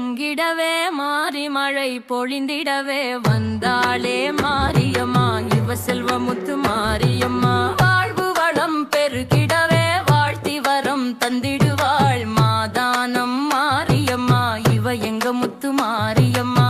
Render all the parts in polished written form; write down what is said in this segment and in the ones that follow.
பொங்கிடவே மாறி மழை பொழிந்திடவே வந்தாளே மாரியம்மா இவ செல்வமுத்து மாரியம்மா வாழ்வு வளம் பெருகிடவே வாழ்த்தி வரம் தந்திடுவாள் மாதானம் மாரியம்மா இவ எங்க முத்து மாரியம்மா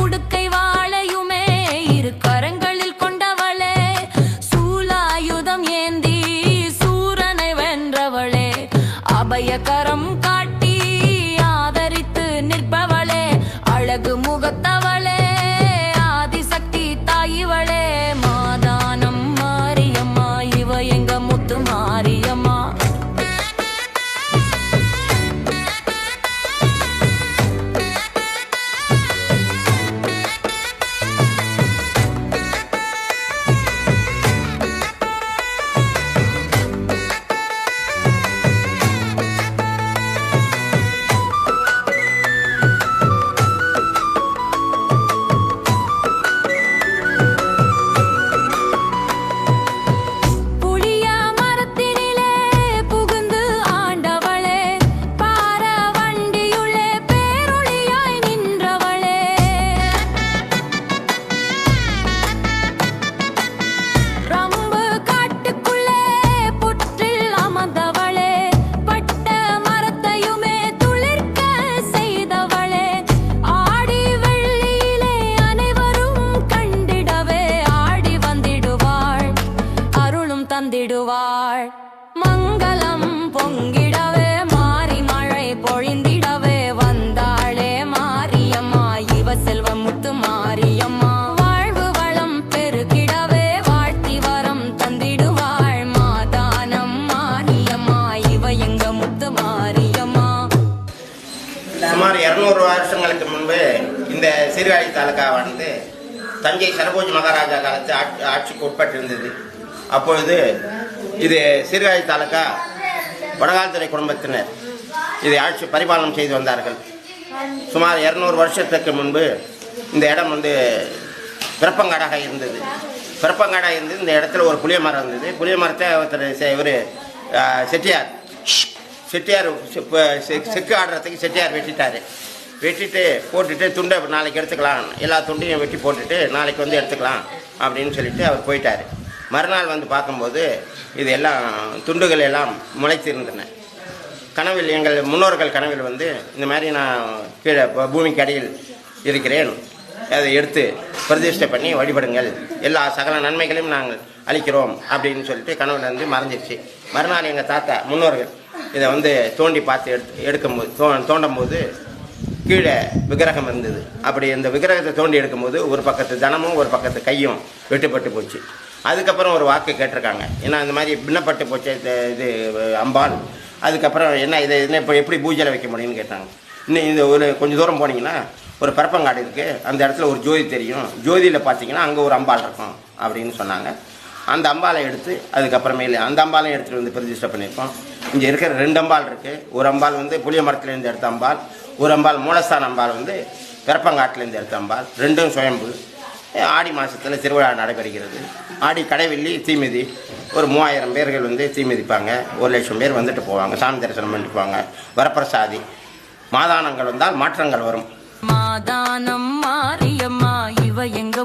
உடுக்கை வாளையுமே இரு கரங்களில் கொண்டவளே சூலாயுதம் ஏந்தி சூரனை வென்றவளே அபயகரம் காட்டி ஆதரித்து நிற்பவளே அழகு முகத்தவளே ஆதிசக்தி தாயிவளே மாதானம் மாரியம்மா இவ எங்க முத்து மாரியம்மா தந்திடுவாள் மங்களம் பொங்கிடவே மாறி மழை பொழிந்திடவே வந்தாளே மாரியம்மா இவ செல்வம் முத்து மாரியம்மா வாழ்வு வளம் பெருகிடவே வாழ்த்தி வரம் தந்திடுவாள் மாதானம் மாரியம்மா இவ எங்க முத்து மாரியம்மா. சுமார் 200 வருஷங்களுக்கு முன்பு இந்த சீர்காழி தாலுகாவானது தஞ்சை சரபோஜி மகாராஜா காலத்து ஆட்சிக்கு உட்பட்டிருந்தது. அப்பொழுது இது சீர்காழி தாலுகா வடகால்துறை குடும்பத்தினர் இதை ஆட்சி பரிபாலனம் செய்து வந்தார்கள். சுமார் 200 வருஷத்துக்கு முன்பு இந்த இடம் பிறப்பங்காடாக இருந்தது. இந்த இடத்துல ஒரு புளிய மரம் இருந்தது. புளிய மரத்தை இவர் செட்டியார் செக்கு ஆடுறதுக்கு செட்டியார் வெட்டிட்டு போட்டுட்டு துண்டை நாளைக்கு எடுத்துக்கலாம், எல்லா துண்டையும் வெட்டி போட்டுட்டு நாளைக்கு எடுத்துக்கலாம் அப்படின்னு சொல்லிட்டு அவர் போயிட்டார். மறுநாள் பார்க்கும்போது இது எல்லாம் துண்டுகள் எல்லாம் முளைத்திருந்தன. கனவில் எங்கள் முன்னோர்கள் கனவில் இந்த மாதிரி நான் கீழே பூமிக்கு அடியில் இருக்கிறேன், அதை எடுத்து பிரதிஷ்டை பண்ணி வழிபடுங்கள், எல்லா சகல நன்மைகளையும் நாங்கள் அளிக்கிறோம் அப்படின்னு சொல்லிட்டு கனவில் மறைஞ்சிருச்சு. மறுநாள் எங்கள் தாத்தா முன்னோர்கள் இதை தோண்டி பார்த்து தோண்டும் போது கீழே விக்கிரகம் இருந்தது. அப்படி இந்த விக்கிரகத்தை தோண்டி எடுக்கும்போது ஒரு பக்கத்து தனமும் ஒரு பக்கத்து கையும் வெட்டுப்பட்டு போச்சு. அதுக்கப்புறம் ஒரு வாக்கு கேட்டிருக்காங்க, ஏன்னா இந்த மாதிரி பின்னப்பட்டு போச்சு இது அம்பாள். அதுக்கப்புறம் இதை இப்போ எப்படி பூஜையில் வைக்க முடியும்னு கேட்டாங்க. இன்னும் இந்த கொஞ்சம் தூரம் போனீங்கன்னா ஒரு பரப்பங்காடு இருக்குது, அந்த இடத்துல ஒரு ஜோதி தெரியும், ஜோதியில் பார்த்தீங்கன்னா அங்கே ஒரு அம்பாள் இருக்கும் அப்படின்னு சொன்னாங்க. அந்த அம்பாலை எடுத்து அதுக்கப்புறமேல அந்த அம்பாலையும் எடுத்துகிட்டு பிரதிஷ்டை பண்ணியிருக்கோம். இங்கே இருக்கிற 2 அம்பாள் இருக்குது. ஒரு அம்பாள் புளிய மரத்துலேருந்து எடுத்த அம்பாள், ஒரு அம்பாள் மூலஸ்தான அம்பாள் பிறப்பங்காட்டிலேருந்து எடுத்த அம்பாள். 2ம் சுயம்பு. ஆடி மாதத்தில் திருவிழா நடைபெறுகிறது. ஆடி கடைவெள்ளி தீமிதி ஒரு 3000 பேர்கள் தீமிதிப்பாங்க. 1,00,000 பேர் வந்துட்டு போவாங்க, சாமி தரிசனம் பண்ணிட்டு போவாங்க. வரப்பிரசாதி மாதானங்கள் வந்தால் மாற்றங்கள் வரும். மாதானம் மாரியம்மா இவ எங்க